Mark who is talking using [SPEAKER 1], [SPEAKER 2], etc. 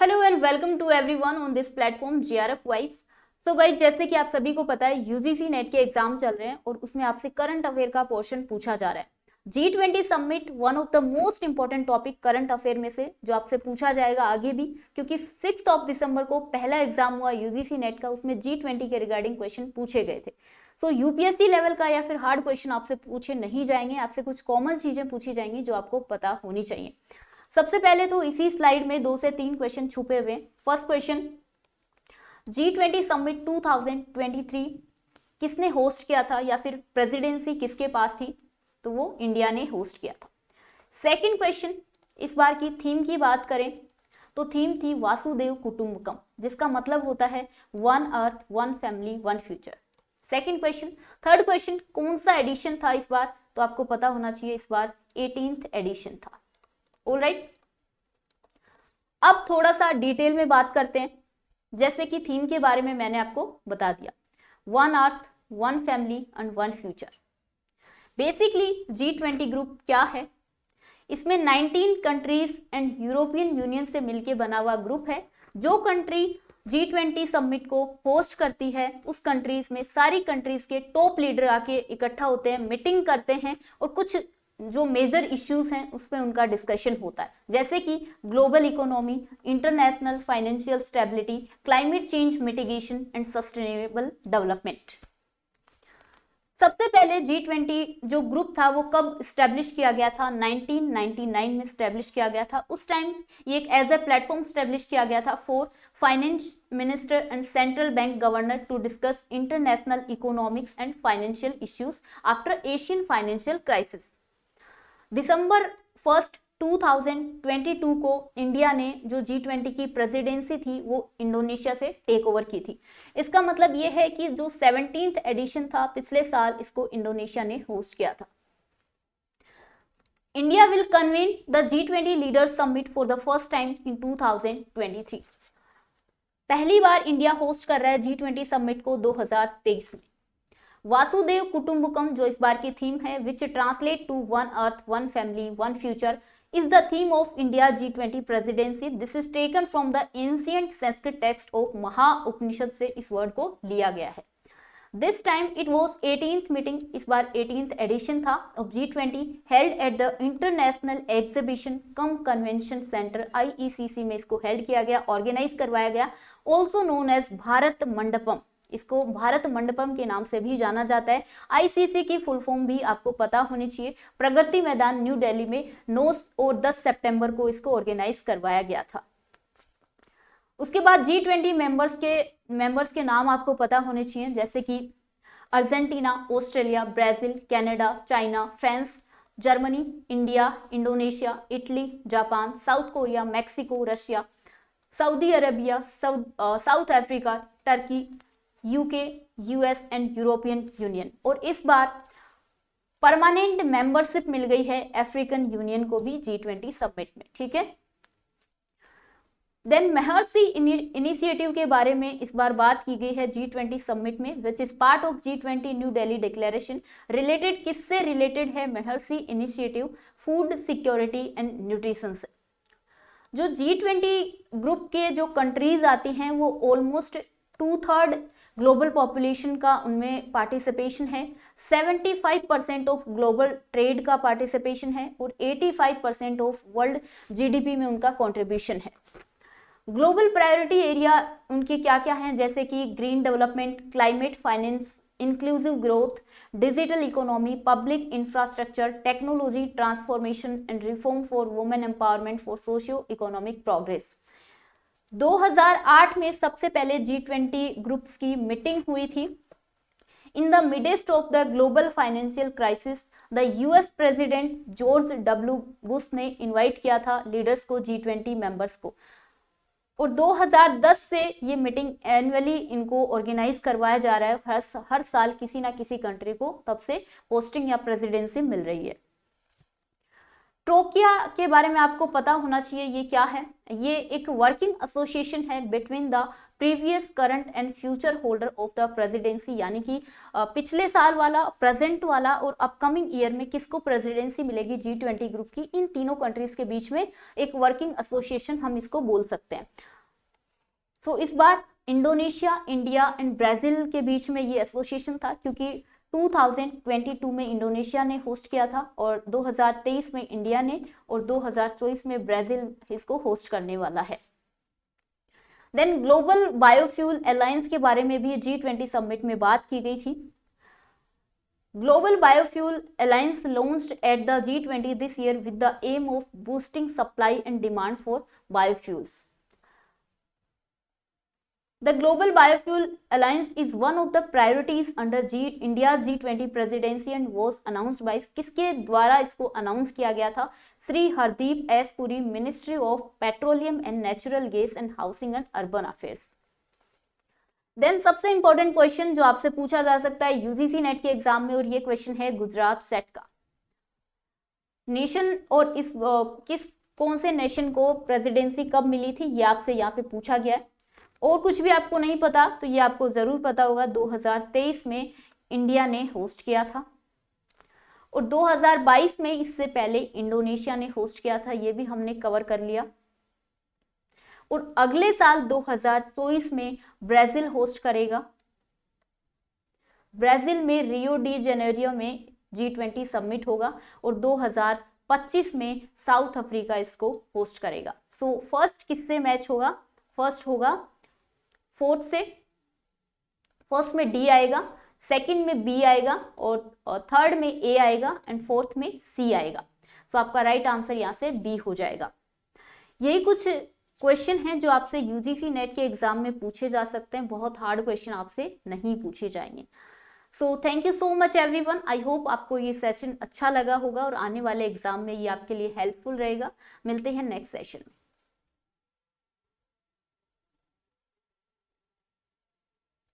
[SPEAKER 1] Hello and welcome to everyone on this platform GRF vibes. So guys, जैसे कि आप सभी को पता है यूजीसी नेट के एग्जाम चल रहे हैं और उसमें आपसे करंट अफेयर का पोर्शन पूछा जा रहा है। G20 summit one of the most important topic current affair में से जो आपसे पूछा जाएगा आगे भी, क्योंकि 6 दिसंबर को पहला एग्जाम हुआ यूजीसी नेट का, उसमें G20 के रिगार्डिंग क्वेश्चन पूछे गए थे। सो यूपीएससी लेवल का या फिर हार्ड क्वेश्चन आपसे पूछे नहीं जाएंगे, आपसे कुछ कॉमन चीजें पूछी जाएंगी जो आपको पता होनी चाहिए। सबसे पहले तो इसी स्लाइड में 2 से 3 क्वेश्चन छुपे हुए हैं। फर्स्ट क्वेश्चन, G20 समिट 2023 किसने होस्ट किया था या फिर प्रेसिडेंसी किसके पास थी? तो वो इंडिया ने होस्ट किया था। सेकंड क्वेश्चन, इस बार की थीम की बात करें तो थीम थी वासुदेव कुटुंबकम, जिसका मतलब होता है one earth one family one future. Second question. Third question, कौन सा एडिशन था इस बार? तो आपको पता होना चाहिए, इस बार 18th एडिशन था। ऑलराइट, अब थोड़ा सा डिटेल में बात करते हैं। जैसे कि थीम के बारे में मैंने आपको बता दिया, one earth one family and one future. Basically G20 group क्या है? इसमें 19 कंट्रीज एंड यूरोपियन यूनियन से मिलकर बना हुआ ग्रुप है। जो कंट्री G20 समिट को होस्ट करती है उस कंट्रीज में सारी कंट्रीज के टॉप लीडर आके इकट्ठा होते हैं, मीटिंग करते हैं और कुछ जो मेजर इश्यूज हैं उस पर उनका डिस्कशन होता है, जैसे कि global economy, international financial stability, climate change mitigation and sustainable development. सबसे पहले G20 जो ग्रुप था वो कब स्टैब्लिश किया गया था? 1999 में स्टैब्लिश किया गया था। उस टाइम ये एक एज ए प्लेटफॉर्म स्टैब्लिश किया गया था for finance minister and central bank governor to discuss international economics and financial issues after Asian financial crisis. दिसंबर 1 2022 को इंडिया ने जो G20 की प्रेसिडेंसी थी वो इंडोनेशिया से टेक ओवर की थी। इसका मतलब ये है कि जो 17th एडिशन था पिछले साल, इसको इंडोनेशिया ने होस्ट किया था। India will convene the G20 leaders summit for the first time in 2023। पहली बार इंडिया होस्ट कर रहा है G20 समिट को 2023 में। वासुदेव कुटुंबकम जो इस बार की थीम है, which translate to one earth one family one future, is the theme of India G20 presidency. This is taken from the ancient Sanskrit text of महा उपनिषद से इस वर्ड को लिया गया है। This time it was 18th meeting, इस बार 18th edition था of G20 held at the International Exhibition cum Convention Center IECC में इसको held किया गया, ऑर्गेनाइज करवाया गया। Also known as Bharat Mandapam, इसको भारत मंडपम के नाम से भी जाना जाता है। आईसीसी की फुल फॉर्म भी आपको पता होनी चाहिए। प्रगति मैदान न्यू दिल्ली में 9 और 10 सितंबर को इसको ऑर्गेनाइज करवाया गया था। उसके बाद G20 मेंबर्स के नाम आपको पता होने चाहिए, जैसे कि Argentina, Australia, Brazil, Canada, China, France, Germany, India, Indonesia, Italy, Japan, south Korea, Mexico, Russia, Saudi Arabia, south Africa, Turkey, UK, US and European union. और इस बार परमानेंट मेंबरशिप मिल गई है अफ्रीकन यूनियन को भी G20 समिट में। ठीक है, then महर्षि initiative के बारे में इस बार बात की गई है G20 समिट में, which is part of G20 new Delhi declaration. Related किससे रिलेटेड है महर्षि initiative? Food security and nutrition से। जो G20 ग्रुप के जो कंट्रीज आती हैं वो ऑलमोस्ट 2/3 ग्लोबल पॉपुलेशन का उनमें पार्टिसिपेशन है। 75% ऑफ ग्लोबल ट्रेड का पार्टिसिपेशन है और 85% ऑफ वर्ल्ड जीडीपी में उनका कंट्रीब्यूशन है। ग्लोबल प्रायोरिटी एरिया उनके क्या क्या हैं? जैसे कि green development, climate finance, inclusive growth, digital economy, public infrastructure, technology transformation and reform for women empowerment for socio economic progress. 2008 में सबसे पहले G20 ग्रुप्स की मीटिंग हुई थी। In the midst of the global financial crisis, the US president George W Bush ने invite किया था leaders को, G20 मेंबर्स को, और 2010 से ये मीटिंग एनुअली इनको ऑर्गेनाइज करवाया जा रहा है। हर साल किसी ना किसी कंट्री को तब से पोस्टिंग या प्रेसिडेंसी मिल रही है। ट्रोकिया के बारे में आपको पता होना चाहिए, ये क्या है? ये एक वर्किंग एसोसिएशन है between the previous, current and future holder of the presidency, यानी कि पिछले साल वाला, प्रेजेंट वाला और अपकमिंग ईयर में किसको प्रेसिडेंसी मिलेगी G20 ग्रुप की, इन तीनों कंट्रीज के बीच में एक वर्किंग एसोसिएशन हम इसको बोल सकते हैं। सो इस बार इंडोनेशिया, इंडिया एंड ब्राजील के बीच में ये एसोसिएशन था, क्योंकि 2022 में इंडोनेशिया ने होस्ट किया था और 2023 में इंडिया ने और 2024 में ब्राजील इसको होस्ट करने वाला है। देन ग्लोबल बायोफ्यूल अलायंस के बारे में भी G20 समिट में बात की गई थी। Global Biofuel Alliance launched at the G20 this year with the aim of boosting supply and demand for biofuels. The Global Biofuel Alliance is one of the priorities under India's G20 presidency and was announced by, किसके द्वारा इसको announce किया गया था? Shri Hardeep S Puri, ministry of petroleum and natural gas and housing and urban affairs. Then सबसे important question जो आपसे पूछा जा सकता है यूजीसी नेट के एग्जाम में, और ये क्वेश्चन है गुजरात सेट का। नेशन और इस कौन से नेशन को प्रेसिडेंसी कब मिली थी, ये आपसे यहाँ पे पूछा गया है। और कुछ भी आपको नहीं पता तो ये आपको जरूर पता होगा, 2023 में इंडिया ने होस्ट किया था और 2022 में इससे पहले इंडोनेशिया ने होस्ट किया था, ये भी हमने कवर कर लिया। और अगले साल 2024 में ब्राजील होस्ट करेगा। ब्राजील में रियो डी जेनेरियो में G20 समिट होगा और 2025 में साउथ अफ्रीका इसको होस्ट करेगा। सो फर्स्ट किससे मैच होगा? फर्स्ट होगा फोर्थ से, फर्स्ट में डी आएगा, सेकंड में बी आएगा और थर्ड में ए आएगा एंड फोर्थ में सी आएगा। सो आपका राइट आंसर यहाँ से बी हो जाएगा। यही कुछ क्वेश्चन हैं जो आपसे यूजीसी नेट के एग्जाम में पूछे जा सकते हैं, बहुत हार्ड क्वेश्चन आपसे नहीं पूछे जाएंगे। So thank you so much everyone. I hope आपको ये सेशन अच्छा लगा होगा और आने वाले एग्जाम में ये आपके लिए हेल्पफुल रहेगा। मिलते हैं नेक्स्ट सेशन में।